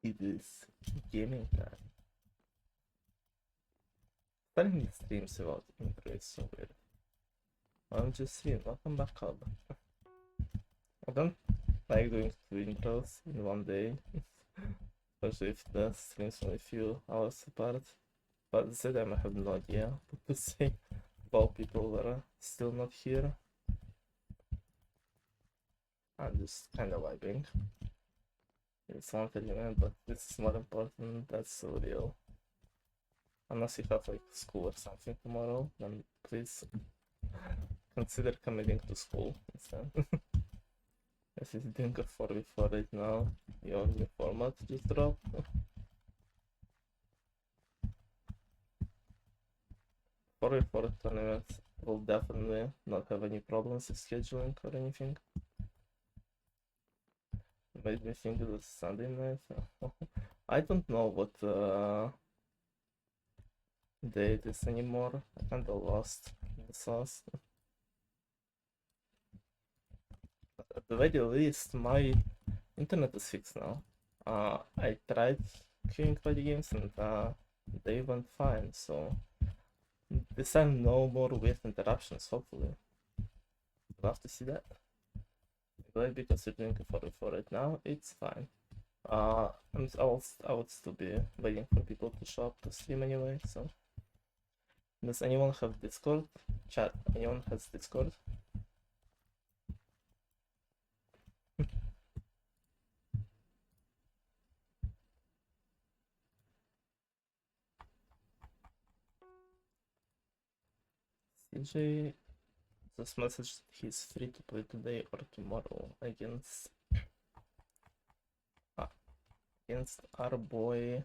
It is gaming time. Starting the streams without intro is so weird. I'm just streaming. Welcome back, Cobb. I don't like doing two intros in one day, especially if the streams only a few hours apart. But at the same time, I have no idea what to say about people that are still not here. I'm just kind of vibing. It's 1:30, but this is more important. That's so real. Unless you have like school or something tomorrow, then please consider committing to school instead. As he's doing a 4v4 right now, your new format just dropped. 4v4 tournaments will definitely not have any problems with scheduling or anything. Made me think it was Sunday night. I don't know what day it is anymore. I kinda lost the sauce. At the very least, my internet is fixed now. I tried queuing for the games and they went fine, so this time no more weird interruptions, hopefully. Love to see that. But because you're doing a 4v4 right now, it's fine. I would still be waiting for people to show up to stream anyway, so. Does anyone have Discord? Chat, anyone has Discord? CJ just messaged he's free to play today or tomorrow against our boy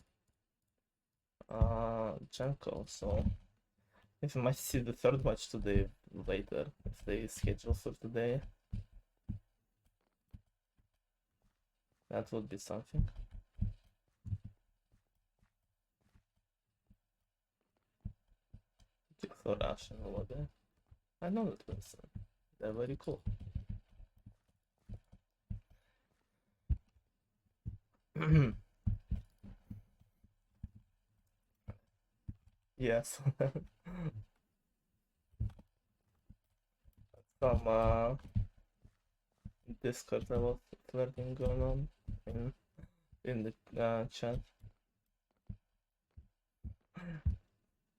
Janko, so if you might see the third match today later, if they schedule for today, that would be something. For Russian over there. I know that person. They're very cool. Yes. Some Discord level flirting going on in the chat.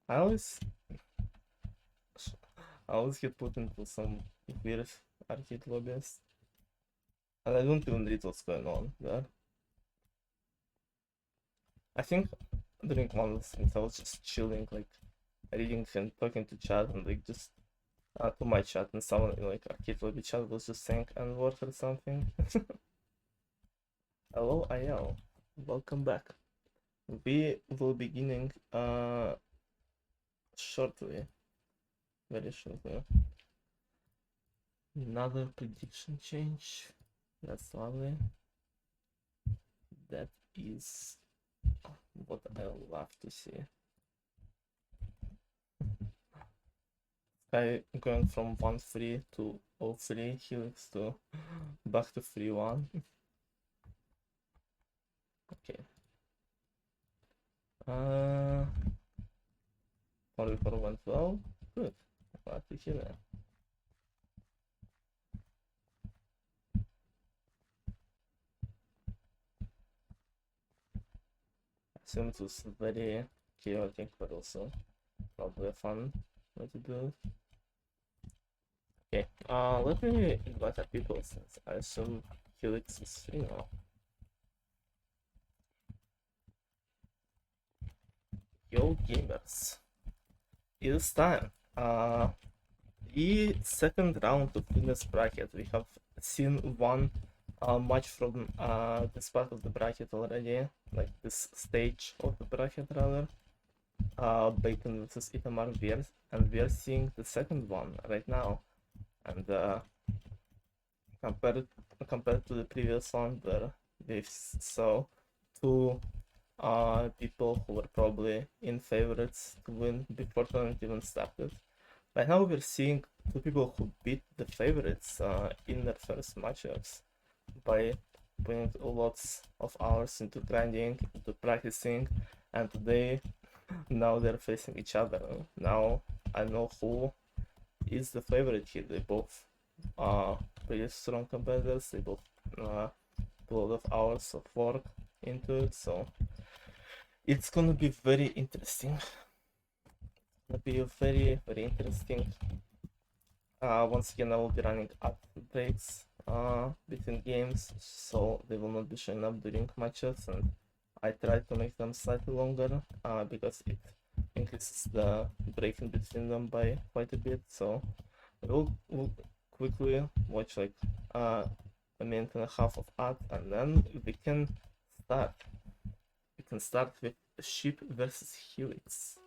I always get put into some weird arcade lobbies, and I don't even read what's going on there. I think during one of the streams I was just chilling, like reading and talking to chat, and like just to my chat, and someone in like arcade lobby chat was just saying N-word or something. Hello IL, welcome back. We will be beginning shortly, very shortly. Another prediction change. That's lovely. That is what I love to see. Sky going from 1-3 to 0-3 Helix to back to 3-1. Okay. 4v4 went well. Good. Glad to hear that. I assume it was very chaotic, but also probably a fun way to do it. Okay, let me invite our people since I assume Helix is free now. Yo gamers, it's time. The second round of this bracket, we have seen one match from this part of the bracket already, like this stage of the bracket rather. Bacon versus Itamar Vers, and we are seeing the second one right now. And compared to the previous one, where we saw two people who were probably in favorites to win before the tournament even started. Right now we're seeing two people who beat the favorites in their first matchups by putting lots of hours into grinding, into practicing, and today now they're facing each other. Now I know who is the favorite here. They both are pretty strong competitors. They both put a lot of hours of work into it, so it's gonna be very interesting. Gonna be very interesting. Once again, I will be running ad breaks between games, so they will not be showing up during matches, and I try to make them slightly longer because it increases the break in between them by quite a bit. So we'll quickly watch like a minute and a half of ad, and then we can start. We can start with Sheep versus Helix.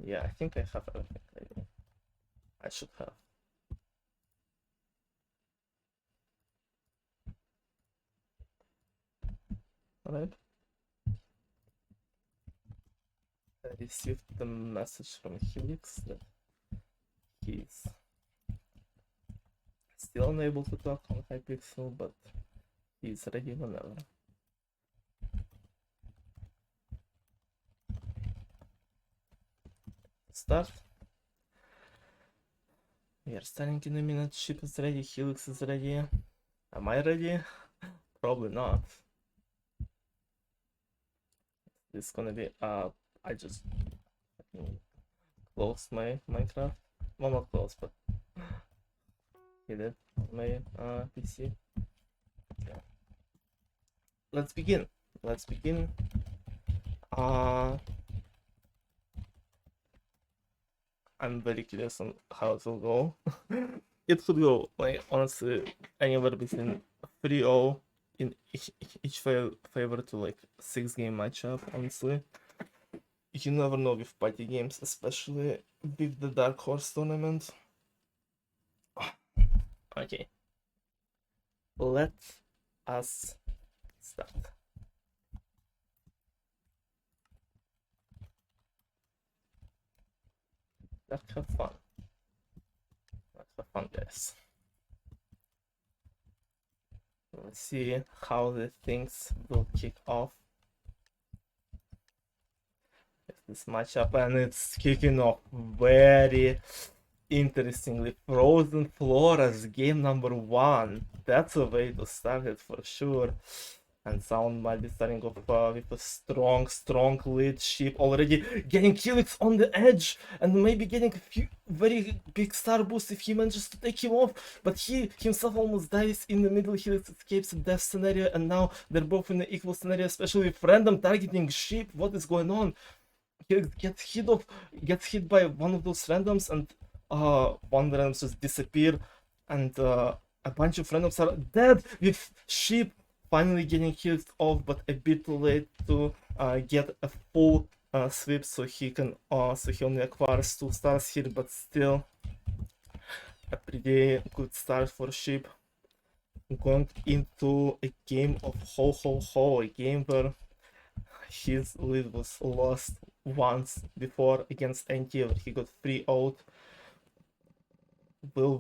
Yeah, I think I have everything ready. I should have. Alright. I received the message from Helix that he's still unable to talk on Hypixel, but he's ready whenever. Start. We are starting in a minute. Ship is ready. Helix is ready. Am I ready? Probably not. It's gonna be I just closed my Minecraft. Well, not closed, but hid it on my PC. Yeah. Let's begin. Let's begin. I'm very curious on how it will go. It could go, like, honestly, anywhere between 3-0 in each favor to like 6-game matchup, honestly. You never know with party games, especially with the Dark Horse tournament. Okay. Let us start. Let's have fun. Let's have fun, guys. Let's see how the things will kick off. This matchup, and it's kicking off very interestingly. Frozen Floras, game number 1. That's a way to start it for sure. And Sound might be starting off with a strong lead. Sheep already getting Helix on the edge, and maybe getting a few very big star boost if he manages to take him off. But he himself almost dies in the middle. Helix escapes a death scenario, and now they're both in an equal scenario, especially with random targeting Sheep. What is going on? Helix gets hit by one of those randoms, and one randoms just disappear, and a bunch of randoms are dead, with Sheep finally getting Helix off, but a bit too late to get a full sweep, so he only acquires 2 stars here, but still a pretty good start for Sheep. Going into a game of ho, a game where his lead was lost once before against NT, where he got 3-0. Will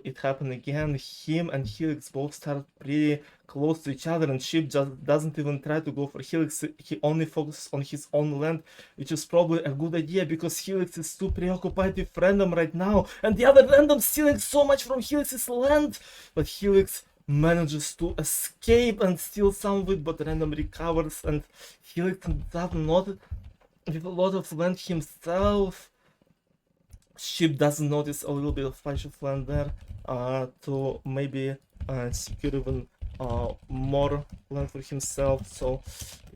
it happen again? Him and Helix both start pretty close to each other, and Sheep just doesn't even try to go for Helix. He only focuses on his own land, which is probably a good idea because Helix is too preoccupied with random right now, and the other random stealing so much from Helix's land. But Helix manages to escape and steal some of it, but random recovers, and Helix does not with a lot of land himself. Sheep doesn't notice a little bit of flash of land there to maybe secure even more land for himself. So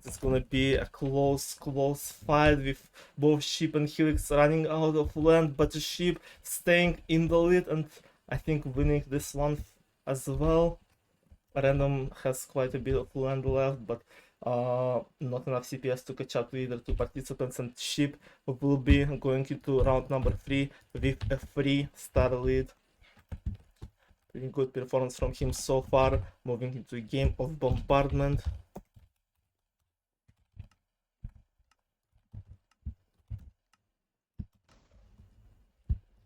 it's gonna be a close fight with both Sheep and Helix running out of land, but the Sheep staying in the lead and I think winning this one as well. Random has quite a bit of land left, but not enough CPS to catch up to either two participants, and Sheep will be going into round number 3 with a 3-star lead. Pretty good performance from him so far, moving into a game of bombardment.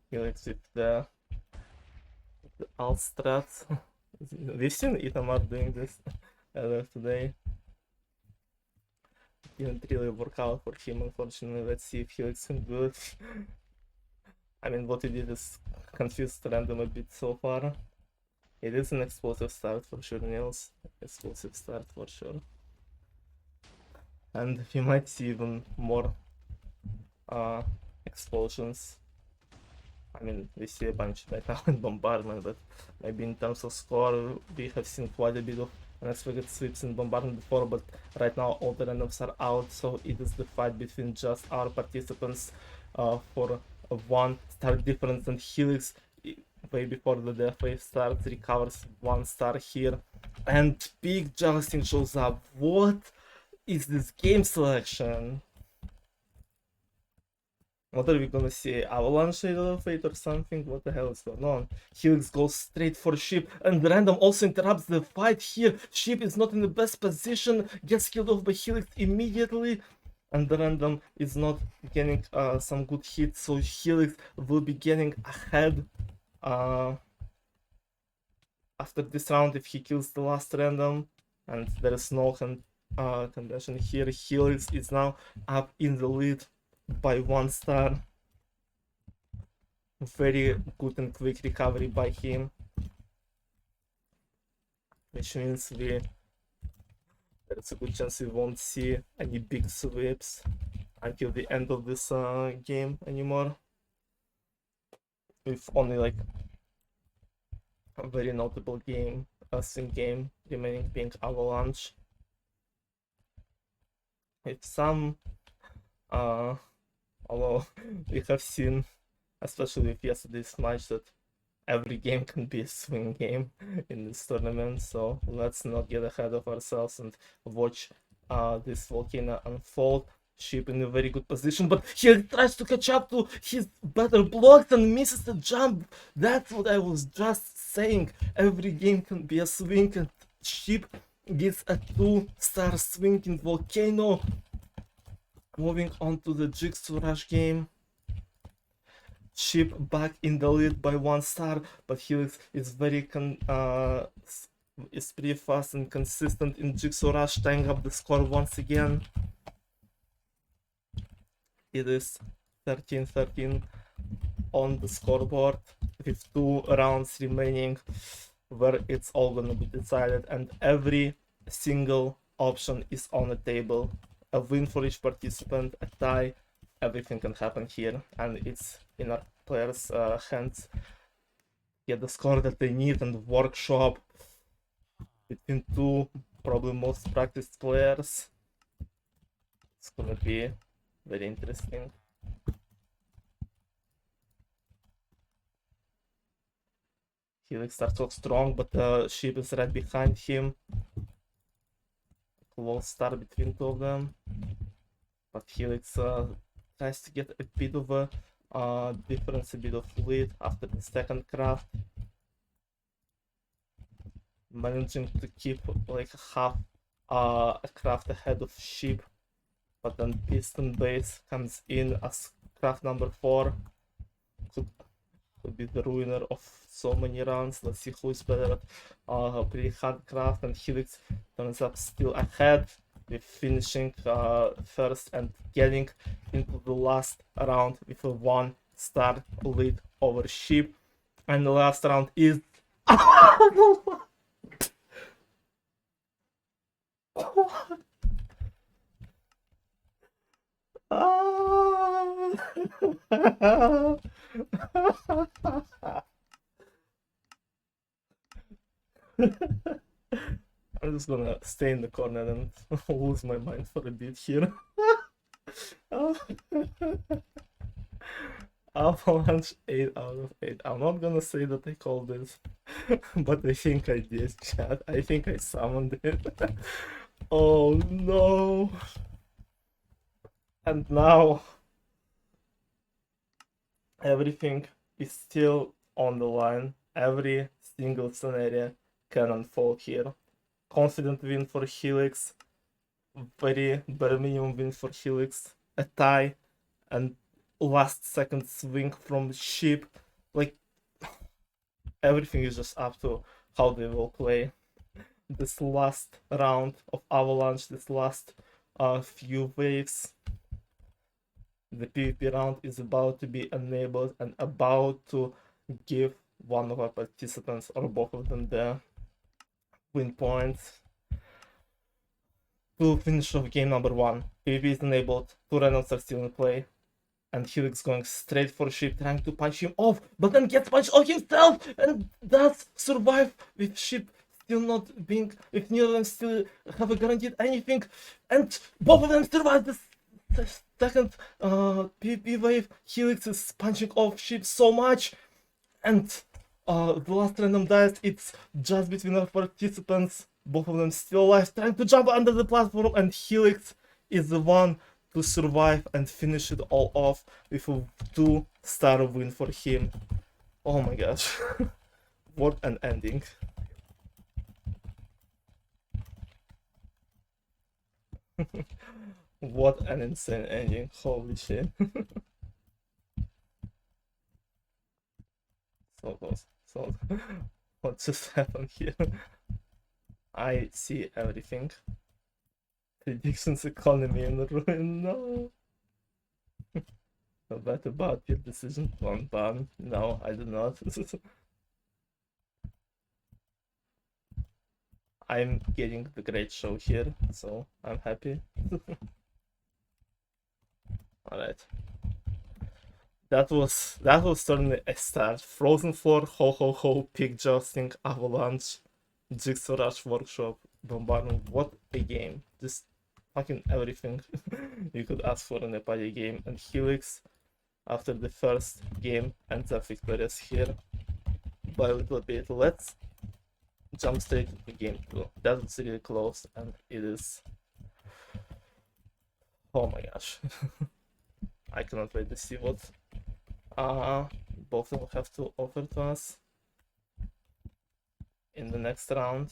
Helix with the The alt strats. We've seen Itamar doing this earlier today. Didn't really work out for him, unfortunately. Let's see if Helix can do it. I mean, what he did is confused random a bit so far. It is an explosive start for sure, Nils. Explosive start for sure. And we might see even more explosions. I mean, we see a bunch right now in Bombardment, but maybe in terms of score, we have seen quite a bit of unexpected sweeps in Bombardment before, but right now all the randoms are out, so it is the fight between just our participants for a 1-star difference, and Helix, way before the death wave starts, recovers 1 star here, and Big Justin shows up. What is this game selection? What are we gonna see? Avalanche of Fate or something? What the hell is going on? Helix goes straight for Sheep, and Random also interrupts the fight here. Sheep is not in the best position, gets killed off by Helix immediately, and the Random is not getting some good hits, so Helix will be getting ahead after this round if he kills the last Random, and there is no contention here. Helix is now up in the lead by 1 star. Very good and quick recovery by him, which means there's a good chance we won't see any big sweeps until the end of this game anymore, with only like a very notable swing game remaining, being Avalanche. With some although we have seen, especially with yesterday's match, that every game can be a swing game in this tournament, so let's not get ahead of ourselves and watch this Volcano unfold. Sheep in a very good position, but he tries to catch up to his better blocks and misses the jump. That's what I was just saying. Every game can be a swing, and Sheep gets a 2-star swing in Volcano. Moving on to the Jigsaw Rush game. Sheep back in the lead by 1 star, but Helix is is pretty fast and consistent in Jigsaw Rush, tying up the score once again. It is 13-13 on the scoreboard with 2 rounds remaining where it's all gonna be decided, and every single option is on the table. A win for each participant, a tie, everything can happen here, and it's in our players' hands. Get the score that they need and workshop between 2 probably most practiced players. It's gonna be very interesting. Helix starts off strong, but Sheep is right behind him. Close start between 2 of them, but Helix tries to get a bit of a difference, a bit of lead after the second craft, managing to keep like half a craft ahead of Sheep, but then Piston Base comes in as craft number 4. Could be the ruiner of so many rounds. Let's see who is better at pretty hard craft, and Helix turns up still ahead with finishing first and getting into the last round with a 1-star lead over Sheep. And the last round is I'm just gonna stay in the corner and lose my mind for a bit here. Avalanche 8 out of 8. I'm not gonna say that I called this, but I think I did, chat. I think I summoned it. Oh no. And now everything is still on the line. Every single scenario can unfold here. Confident win for Helix, very bare minimum win for Helix, a tie, and last second swing from Sheep. Like, everything is just up to how they will play this last round of Avalanche, this last few waves. The PvP round is about to be enabled and about to give one of our participants or both of them the win points to finish off game number 1. PvP is enabled, 2 randoms are still in play, and Helix going straight for Sheep, trying to punch him off, but then gets punched off himself and does survive with Sheep still not being, if neither of them still have a guaranteed anything, and both of them survive the second PvP wave. Helix is punching off Sheep so much, and the last random dice, it's just between our participants, both of them still alive, trying to jump under the platform, and Helix is the one to survive and finish it all off with a 2-star win for him. Oh my gosh. What an ending. What an insane ending. Holy shit. So close. So what just happened here? I see everything. Predictions economy in the ruin. No. So bad about your decision on ban. No, I do not. I'm getting the great show here, so I'm happy. Alright. That was certainly a start. Frozen Floor, Ho Ho Ho, Pig Jousting, Avalanche, Jigsaw Rush Workshop, Bombardment. What a game. Just fucking everything you could ask for in a party game. And Helix, after the first game, ends up victorious here by a little bit. Let's jump straight to game 2. That was really close, and it is... Oh my gosh. I cannot wait to see what both of them have to offer to us in the next round.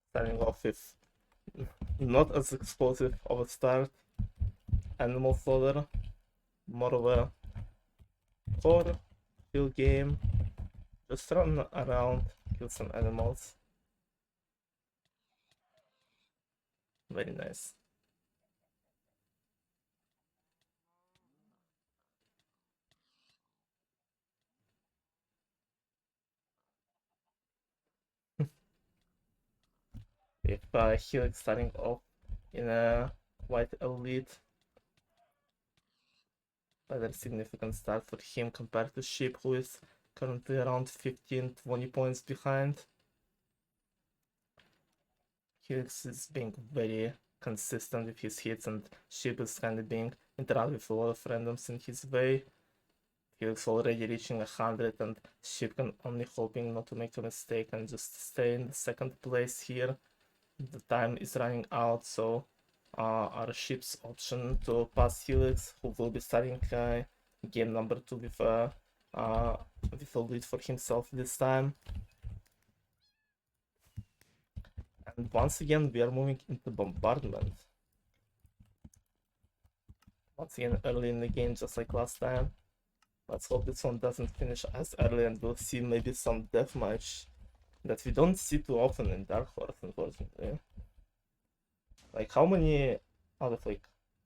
Starting off with not as explosive of a start. Animal Slaughter, more of a core, kill game, just run around, kill some animals. Very nice. If Helix starting off in a white elite, rather significant start for him compared to Sheep, who is currently around 15-20 points behind. Helix is being very consistent with his hits, and Sheep is kind of being interactive with a lot of randoms in his way. Helix already reaching 100, and Sheep can only hoping not to make a mistake and just stay in the second place here. The time is running out, so our Sheep's option to pass Helix, who will be starting game number 2 with a lead for himself this time. And once again, we are moving into Bombardment. Once again, early in the game, just like last time. Let's hope this one doesn't finish as early, and we'll see maybe some deathmatch that we don't see too often in Dark Horse, unfortunately. Like, how many out of, like,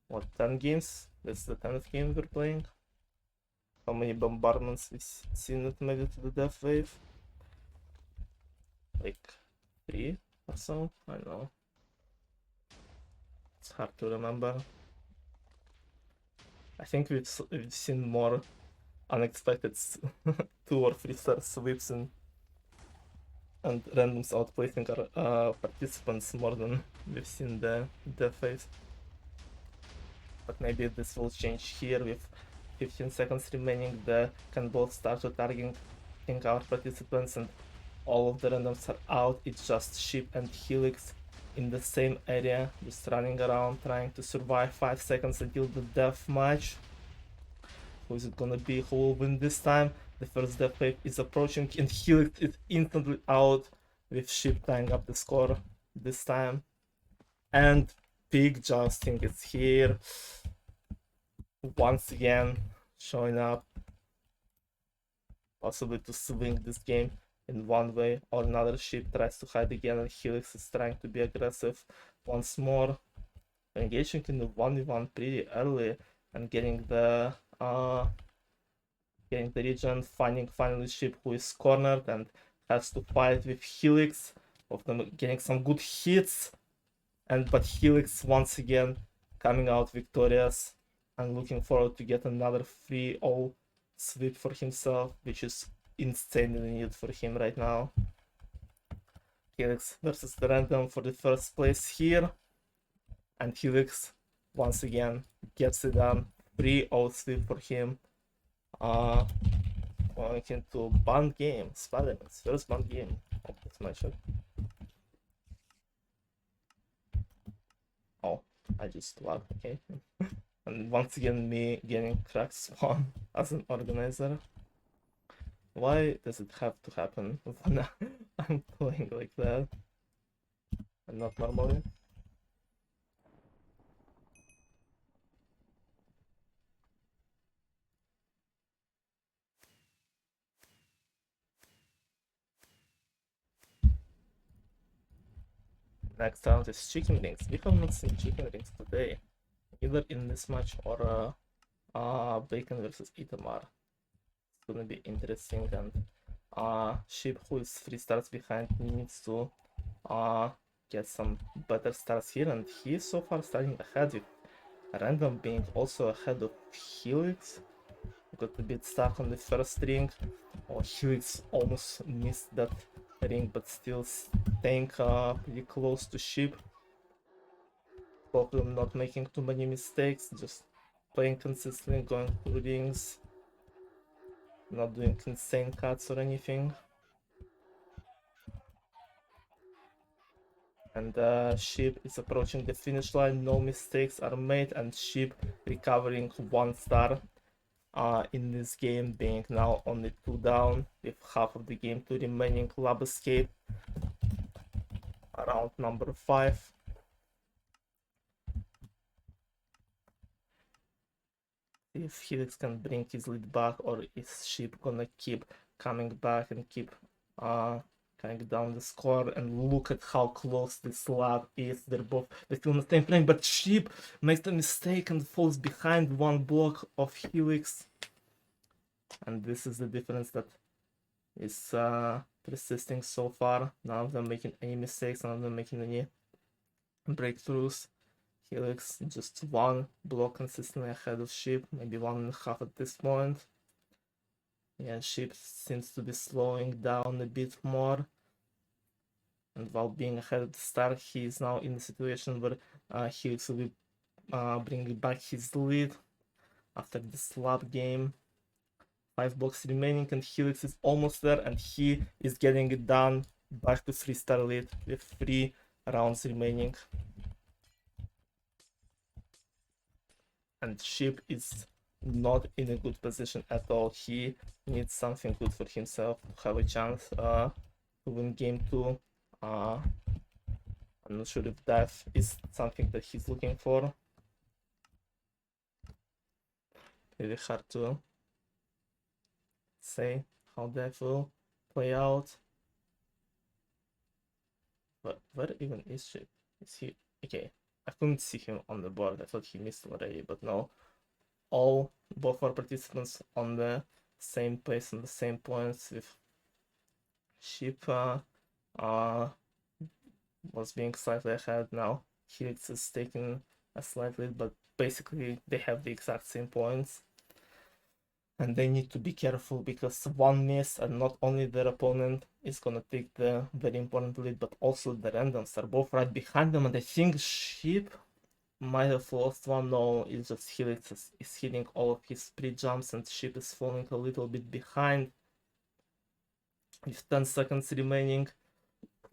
what, 10 games? That's the 10th game we're playing. How many bombardments we've seen that made it to the death wave? Like, 3 or so? I don't know. It's hard to remember. I think we've seen more unexpected 2 or 3 star sweeps and randoms outplacing our participants more than we've seen the death phase. But maybe this will change here with 15 seconds remaining. They can both start to targeting our participants, and all of the randoms are out. It's just Sheep and Helix in the same area, just running around trying to survive 5 seconds until the death match. Who is it gonna be? Who will win this time? The first death wave is approaching, and Helix is instantly out with Sheep tying up the score this time. And Big Justin is here once again, showing up, possibly to swing this game in one way or another. Sheep tries to hide again, and Helix is trying to be aggressive once more, engaging in the 1v1 pretty early and getting the region, finding finally Sheep, who is cornered and has to fight with Helix, of them getting some good hits, but Helix once again coming out victorious and looking forward to get another 3-0 sweep for himself, which is insanely needed for him right now. Helix versus the Random for the first place here, and Helix once again gets it done. 3-0 sweep for him. Going into banned game, Spider-Man's first banned game of this matchup. Oh, I just lagged, okay. And once again, me getting cracked spawn as an organizer. Why does it have to happen when I'm playing like that and not normally? Next round is chicken rings. We have not seen chicken rings today, either in this match or Bacon versus Itamar. It's gonna be interesting, and Sheep, who is 3 stars behind, needs to get some better stars here, and he is so far starting ahead, with Random being also ahead of Helix. Got a bit stuck on the first ring. Oh, Helix almost missed that ring, but still staying pretty close to Sheep. Both of them not making too many mistakes, just playing consistently, going through rings, not doing insane cuts or anything. And Sheep is approaching the finish line, no mistakes are made, and Sheep recovering 1 star in this game, being now only 2 down with half of the game to remaining. Lab escape around number 5. If Helix can bring his lead back, or is Sheep gonna keep coming back and keep cutting down the score? And look at how close this lab is. They're still in the same frame, but Sheep makes a mistake and falls behind 1 block of Helix. And this is the difference that is persisting so far. None of them making any mistakes, none of them making any breakthroughs. Helix just 1 block consistently ahead of Sheep, maybe 1.5 at this point. Yeah, Sheep seems to be slowing down a bit more. And while being ahead at the start, he is now in the situation where Helix will be bringing back his lead after this lab game. 5 blocks remaining, and Helix is almost there, and he is getting it done. Back to 3-star lead with 3 rounds remaining. And Sheep is not in a good position at all. He needs something good for himself to have a chance to win game 2. I'm not sure if death is something that he's looking for. Really hard to say how death will play out. But where even is Sheep? Is he okay? I couldn't see him on the board. I thought he missed already, but no. Both our participants on the same place and the same points, with Sheep was being slightly ahead. Now Helix is taking a slight lead, but basically they have the exact same points. And they need to be careful, because 1 miss and not only their opponent is gonna take the very important lead, but also the randoms are both right behind them. And I think Sheep might have lost one. No, it's just Helix is hitting all of his pre-jumps, and Sheep is falling a little bit behind. With 10 seconds remaining.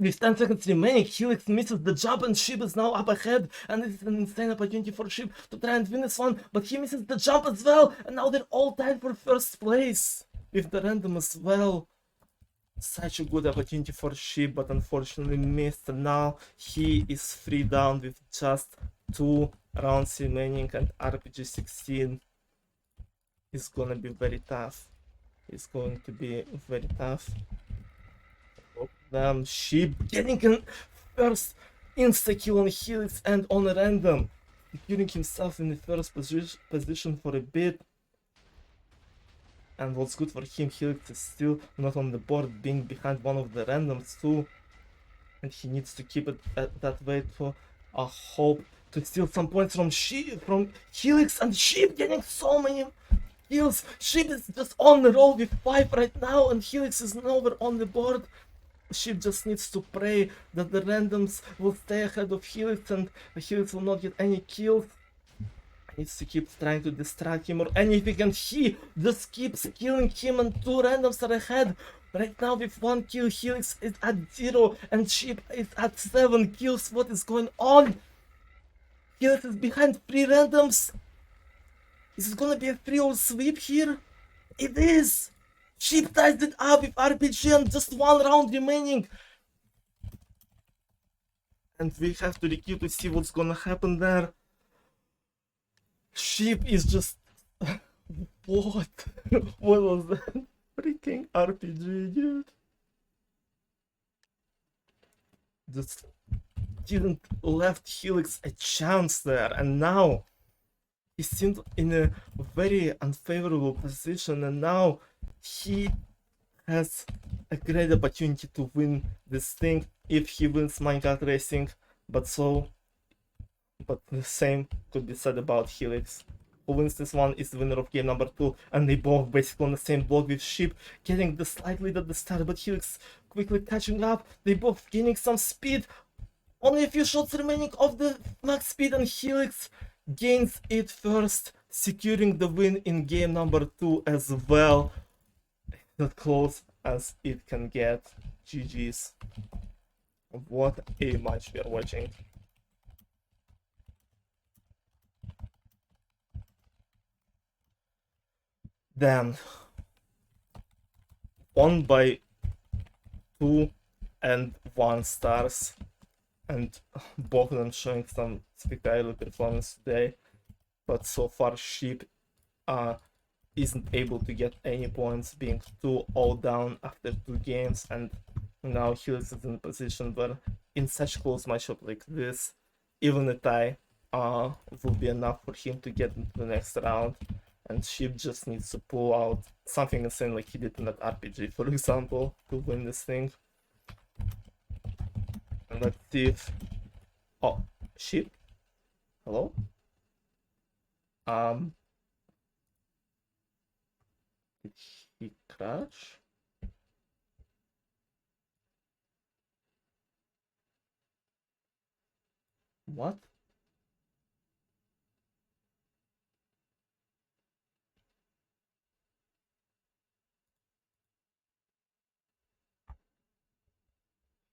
Helix misses the jump, and Sheep is now up ahead, and it's an insane opportunity for Sheep to try and win this one, but he misses the jump as well, and now they're all tied for first place. with the random as well. Such a good opportunity for Sheep, but unfortunately missed. And now he is 3 down with just 2 rounds remaining, and RPG 16 is gonna be very tough. It's going to be very tough. Sheep getting an first insta-kill on Helix and on a random, securing himself in the first position for a bit. And what's good for him, Helix is still not on the board, being behind one of the randoms too. And he needs to keep it that way to hope to steal some points from Helix, and Sheep getting so many kills. Sheep is just on the roll with 5 right now, and Helix is nowhere on the board. Sheep just needs to pray that the randoms will stay ahead of Helix and Helix will not get any kills. Needs to keep trying to distract him or anything, and he just keeps killing him, and 2 randoms are ahead. Right now with 1 kill, Helix is at 0 and Sheep is at 7 kills. What is going on? Helix is behind 3 randoms. Is it gonna be a 3-0 sweep here? It is! Sheep ties it up with RPG and just 1 round remaining. And we have to requeue to see what's gonna happen there. Sheep is just... What? What was that? Freaking RPG, dude. Just didn't left Helix a chance there, and now he seemed in a very unfavorable position, and now he has a great opportunity to win this thing if he wins Minecraft Racing, but the same could be said about Helix. Who wins this one is the winner of game number 2, and they both basically on the same block with Sheep getting the slight lead at the start, but Helix quickly catching up. They both gaining some speed. Only a few shots remaining of the max speed, and Helix gains it first, securing the win in game number 2 as well. Not close as it can get. GG's. What a match we are watching. Then, won by 2 and 1 stars, and both of them showing some spectacular performance today. But so far, Sheep isn't able to get any points, being 2-0 down after 2 games, and now Helix is in a position where in such close matchup like this, even a tie will be enough for him to get into the next round, and Sheep just needs to pull out something insane like he did in that RPG, for example, to win this thing. And let's see if... Oh, Sheep? Hello? Did he crash? What?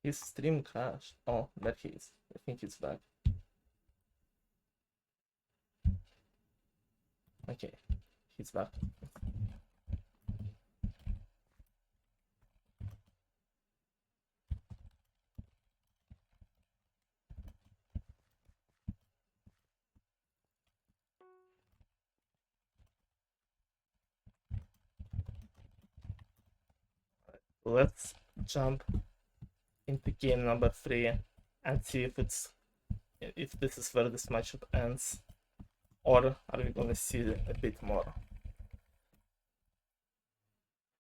His stream crashed. Oh, there he is. I think he's back. Okay, he's back. Let's jump into game number 3 and see if this is where this matchup ends, or are we gonna see a bit more?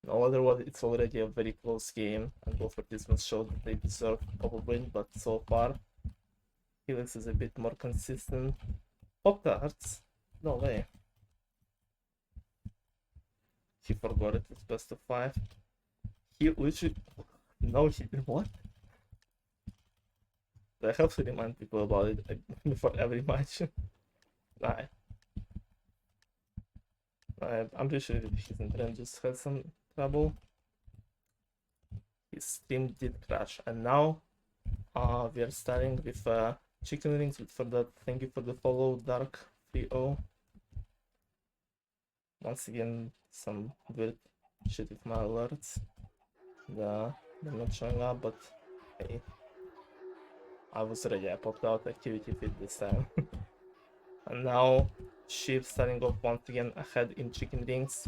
No, otherwise it's already a very close game, and both participants showed that they deserve a win, but so far Helix is a bit more consistent. Pop-Tarts? No way. He forgot it, it's best of 5. He literally... No, he did what? I have to remind people about it before every match. Nah. I'm pretty sure his internet just had some trouble. His stream did crash, and now we are starting with chicken rings. But for that, thank you for the follow, Dark30. Once again, some weird shit with my alerts. They're not showing up, but hey, I was ready. I popped out activity feed this time. And now Sheep starting off once again ahead in chicken rings,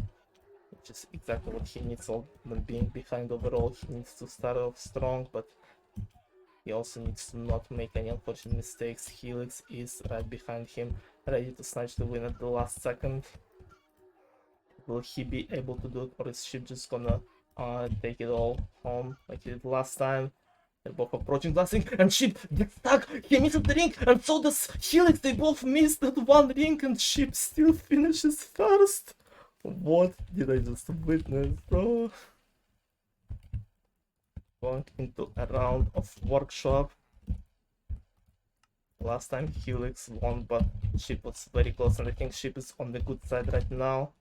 which is exactly what he needs. All when being behind overall, he needs to start off strong, but he also needs to not make any unfortunate mistakes. Helix is right behind him, ready to snatch the win at the last second. Will he be able to do it, or is Sheep just gonna take it all home like he did last time? They're both approaching last ring, and Sheep gets stuck. He misses the ring, and so does Helix. They both missed that one ring, and Sheep still finishes first. What did I just witness, bro? Going into a round of workshop. Last time Helix won, but Sheep was very close, and I think Sheep is on the good side right now.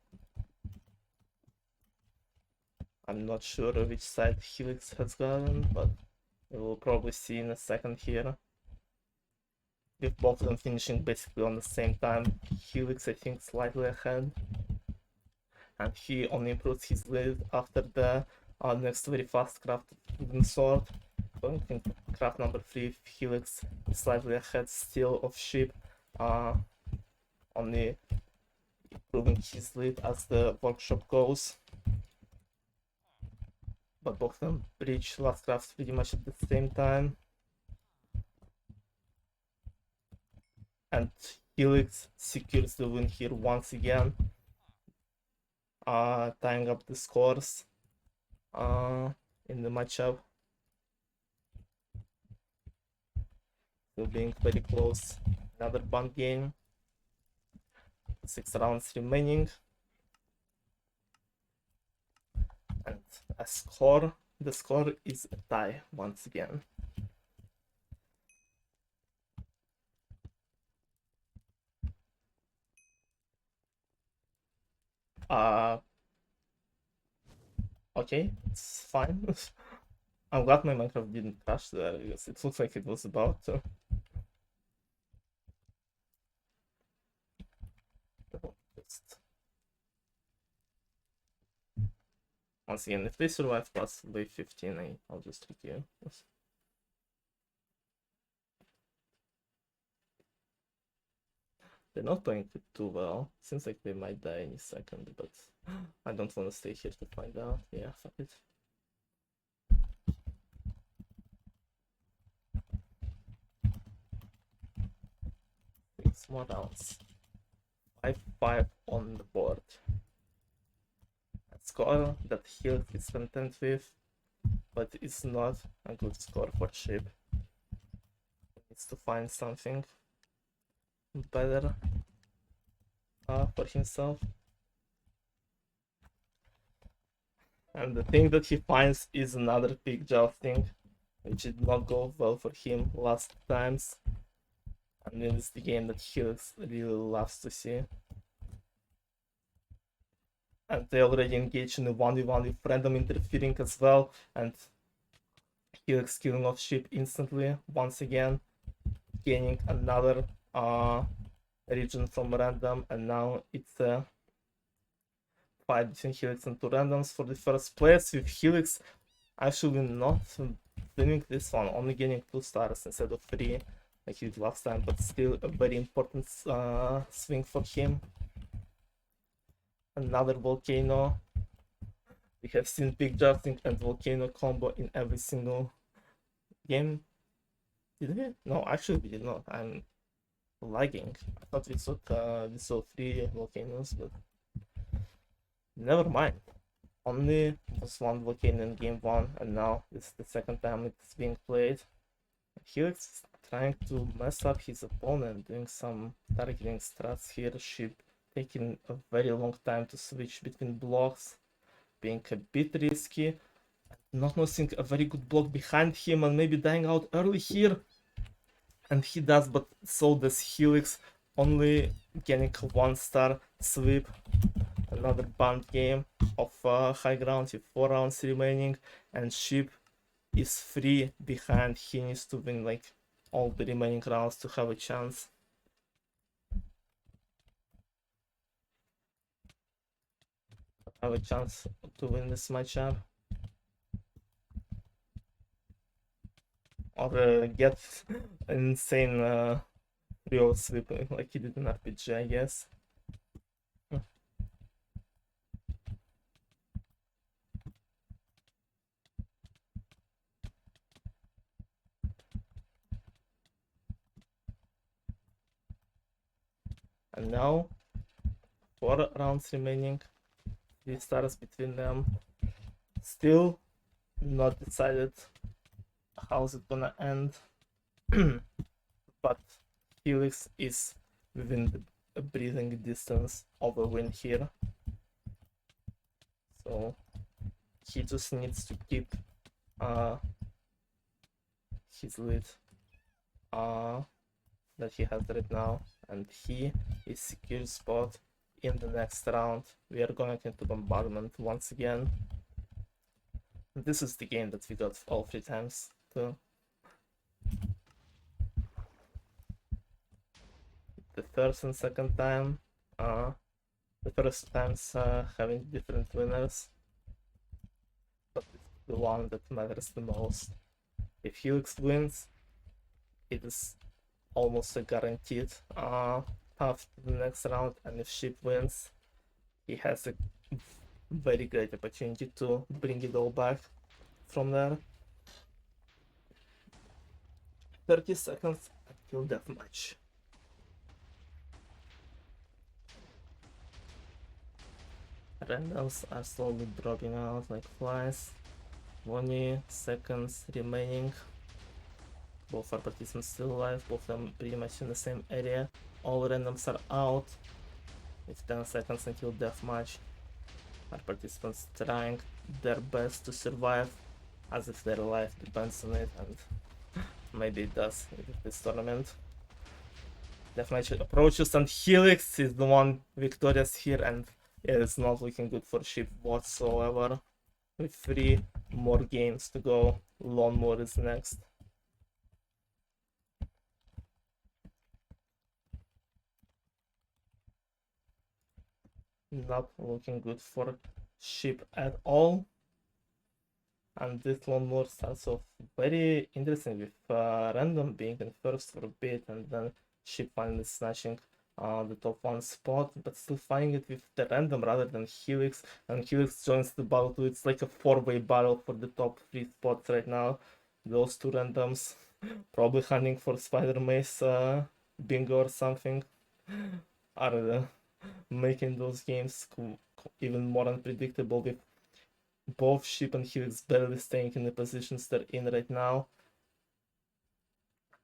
I'm not sure which side Helix has gotten, but we will probably see in a second here. With both of them finishing basically on the same time. Helix, I think, slightly ahead. And he only improves his lead after the next very fast craft wooden sword. I think craft number 3, Helix is slightly ahead still of Sheep. Only improving his lead as the workshop goes. But both of them reach last crafts pretty much at the same time. And Helix secures the win here once again, tying up the scores in the matchup. Still being very close. Another band game. 6 rounds remaining. And the score is a tie once again. Okay, it's fine. I'm glad my Minecraft didn't crash there, because it looks like it was about to. Once again, if they survive past wave 15, I'll just trick you. They're not playing it too well. Seems like they might die any second, but I don't want to stay here to find out. Yeah, fuck it. 6 more rounds. 5-5 on the board. A score that Hill is content with, but it's not a good score for Sheep. He needs to find something better for himself. And the thing that he finds is another big jousting, which did not go well for him last times. And it's the game that he really loves to see. And they already engage in a 1v1 with random interfering as well, and Helix killing off Sheep instantly once again, gaining another region from random, and now it's a fight between Helix and 2 randoms for the first place, with Helix actually not winning this one, only gaining 2 stars instead of 3 like he did last time, but still a very important swing for him. Another volcano. We have seen big jousting and volcano combo in every single game. Did we? No, actually we did not. I'm lagging. I thought we saw 3 volcanoes, but never mind. Only was 1 volcano in game 1, and now this is the second time it's being played. Helix is trying to mess up his opponent, doing some targeting strats here. Sheep taking a very long time to switch between blocks, being a bit risky, not noticing a very good block behind him, and maybe dying out early here. And he does, but so does Helix, only getting a 1-star sweep. Another banned game of high ground with 4 rounds remaining, and Sheep is 3 behind. He needs to win like all the remaining rounds to have a chance. have a chance to win this matchup. Or get an insane real sweep like he did in RPG, I guess. And now, 4 rounds remaining. 3 stars between them. Still not decided how's it gonna end. But Helix is within the breathing distance of a win here. So he just needs to keep his lead that he has right now, and he is secure spot in the next round. We are going into bombardment once again. This is the game that we got all 3 times too. The first and second time, the first times having different winners, but it's the one that matters the most. If Helix wins, it is almost a guaranteed path to the next round, and if Sheep wins, he has a very great opportunity to bring it all back from there. 30 seconds until deathmatch. Randoms are slowly dropping out like flies. 20 seconds remaining. Both are participants still alive, both of them pretty much in the same area. All randoms are out. With 10 seconds until deathmatch. Our participants trying their best to survive, as if their life depends on it, and maybe it does with this tournament. Deathmatch approaches, and Helix is the one victorious here, and it's not looking good for Sheep whatsoever. With 3 more games to go, Lawnmower is next. Not looking good for Sheep at all. And this Lawnmower starts off very interesting with Random being in first for a bit, and then Sheep finally snatching the top 1 spot, but still finding it with the Random rather than Helix, and Helix joins the battle too. It's like a 4-way battle for the top 3 spots right now. Those 2 randoms probably hunting for Spider Mace bingo or something are making those games even more unpredictable, with both Sheep and Helix barely staying in the positions they're in right now.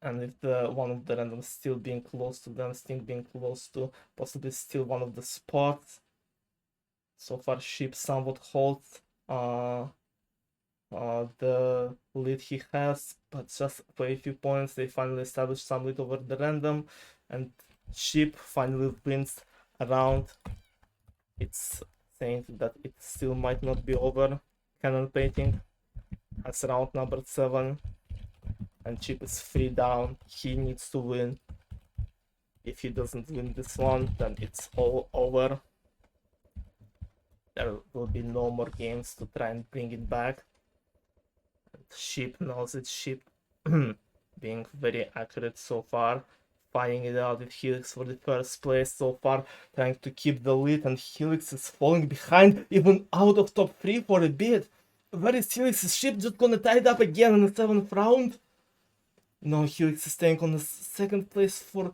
And if one of the randoms still being close to them, still being close to possibly still one of the spots. So far, Sheep somewhat holds the lead he has, but just by a few points they finally establish some lead over the random, and Sheep finally wins a round. It's saying that it still might not be over. Cannon painting as round number 7, and Sheep is 3 down. He needs to win. If he doesn't win this one, then it's all over. There will be no more games to try and bring it back. And Sheep knows it. Sheep being very accurate so far, fighting it out with Helix for the first place so far, trying to keep the lead, and Helix is falling behind, even out of top 3 for a bit. Where is Helix's Sheep just gonna tie it up again in the 7th round? No, Helix is staying on the 2nd place for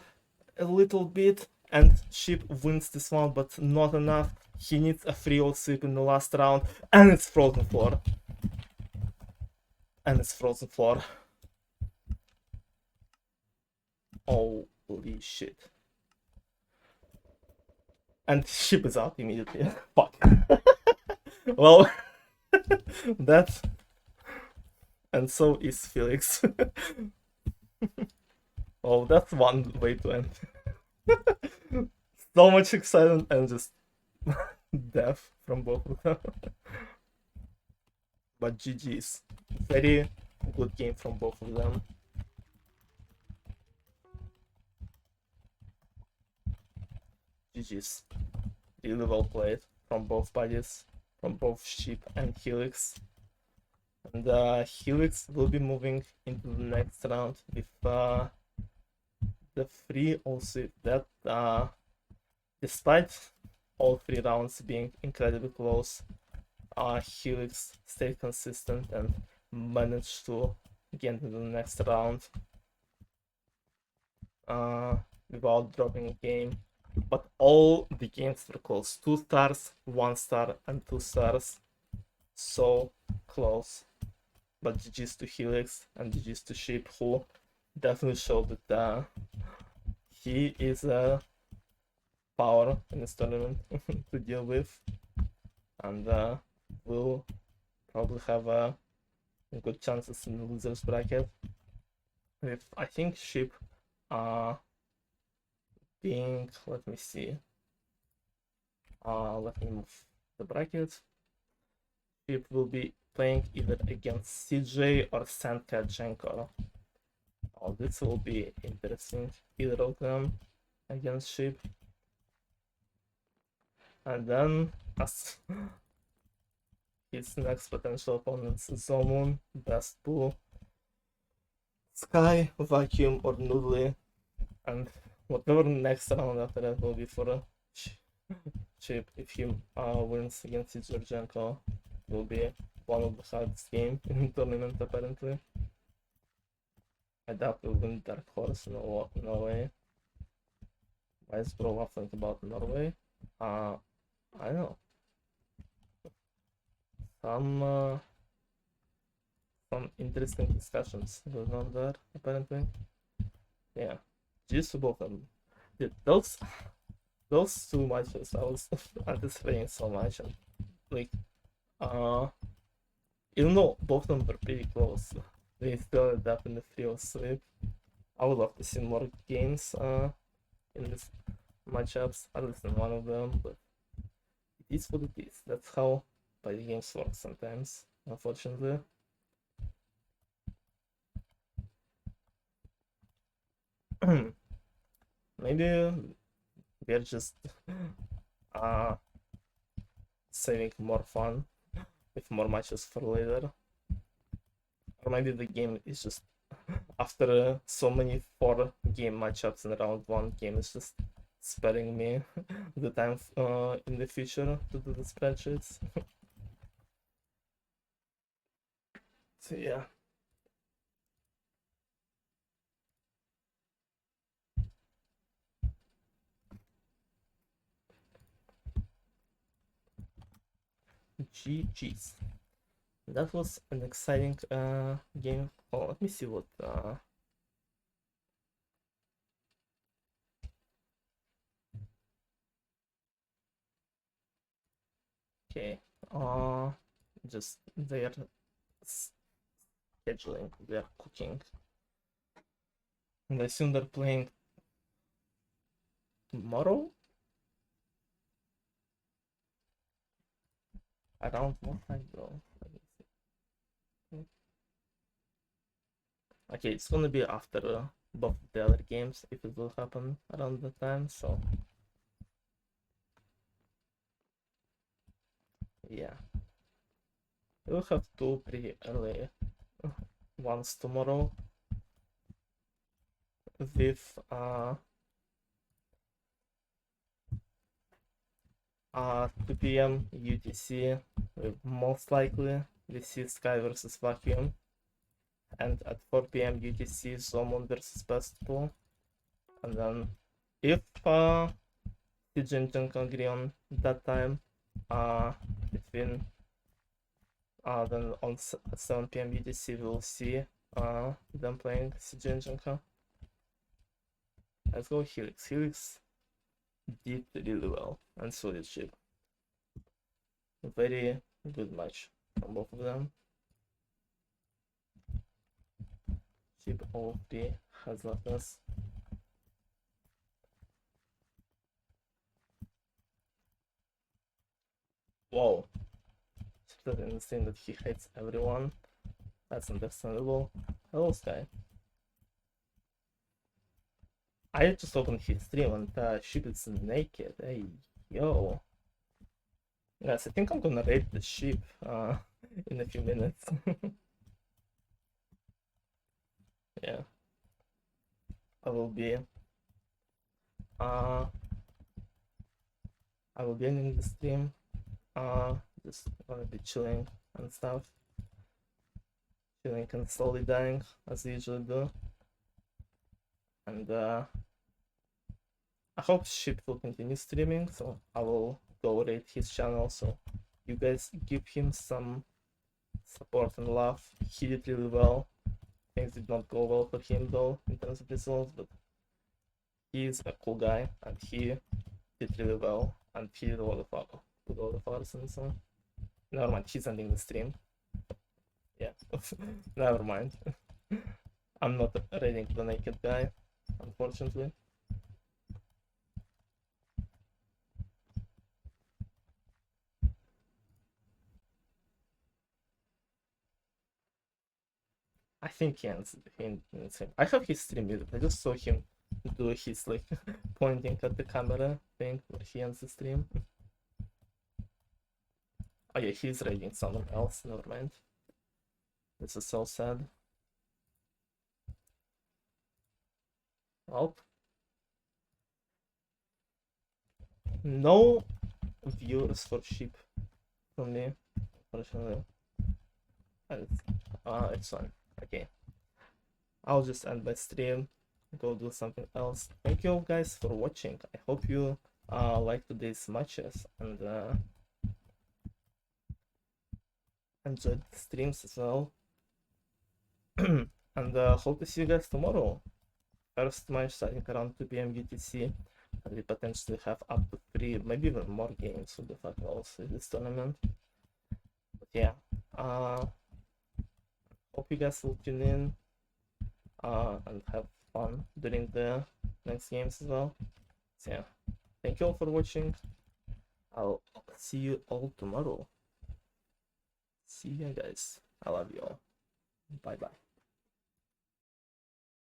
a little bit, and Sheep wins this one, but not enough. He needs a 3-0 sweep in the last round, and it's Frozen Floor. And it's Frozen Floor. Holy shit. And Sheep is out immediately. Fuck. Well, that. And so is Felix. Oh, that's one way to end. So much excitement and just death from both of them. But GG's. Very good game from both of them. GG's. Really well played from both parties. from both Sheep and Helix. And Helix will be moving into the next round with the free also that despite all 3 rounds being incredibly close, Helix stayed consistent and managed to get into the next round without dropping a game. But all the games were close. 2 stars, 1 star, and 2 stars. So close. But GG's to Helix and GG's to Sheep, who definitely showed that he is a power in this tournament to deal with. And will probably have good chances in the losers bracket. With, I think, Sheep being, let me see, let me move the bracket. Sheep will be playing either against CJ or Sandcat Jenko. Oh, this will be interesting, either of them against Sheep. And then as his next potential opponents, Zomun, Best Bull, Sky, Vacuum, or Noodly, and whatever next round after that will be for Chip. If he wins against Georgienko, will be one of the hardest games in the tournament apparently. I doubt he'll win Dark Horse, no way. Why is Bro waffling about Norway? I don't know. Some interesting discussions going on there, apparently. Yeah. Just to both of them. Dude, those 2 matches I was anticipating so much, and like even though both of them were pretty close, they still ended up in the 3-0 sweep. I would love to see more games in this matchups, at least in one of them, but it is what it is. That's how fighting games work sometimes, unfortunately. Maybe we're just saving more fun with more matches for later. Or maybe the game is just after so many 4-game matchups in round 1, game is just sparing me the time in the future to do the spreadsheets. So yeah. GG's. That was an exciting game. Oh, let me see what okay, just they're scheduling, they're cooking, and I assume they're playing tomorrow around what time though? Let me see. Okay, it's gonna be after both the other games if it will happen around the time. So yeah, we'll have 2 pretty early ones tomorrow with 2 p.m. UTC, with most likely we see Sky versus Vacuum, and at 4 p.m. UTC Zomun versus Bestpool, and then if Tijin can agree on that time, between then on 7 p.m. UTC we'll see them playing Sijin Junka. Let's go Helix. Helix did really well, and so did Sheep. Very good match from both of them. Sheep OP has left us. Whoa. Sheep doesn't understand that he hates everyone. That's understandable. Hello, Sky. I just opened his stream and Sheep is naked. Hey, yo. Guys, I think I'm gonna raid the sheep in a few minutes. Yeah, I will be uh I will be ending the stream. Just gonna be chilling and stuff. Chilling and slowly dying as I usually do. And I hope Sheep will continue streaming, so I will go rate his channel, so you guys give him some support and love. He did really well. Things did not go well for him though in terms of results, but he is a cool guy and he did really well and he did a lot of hours and so. Never mind, he's ending the stream. Yeah, never mind. I'm not raiding the naked guy, unfortunately. I think he ends him. I have his stream muted. I just saw him do his like pointing at the camera thing where he ends the stream. Oh yeah, he's raiding someone else. Never mind. This is so sad. Oh. No viewers for sheep from me, unfortunately. And it's on. Okay. I'll just end my stream, go do something else. Thank you guys for watching. I hope you like today's matches and enjoyed the streams as well. And hope to see you guys tomorrow. First match starting around 2 p.m. UTC. And we potentially have up to 3, maybe even more games with the finals in this tournament. But yeah, hope you guys will tune in and have fun during the next games as well. So yeah, thank you all for watching. I'll see you all tomorrow. See you guys. I love you all. Bye bye.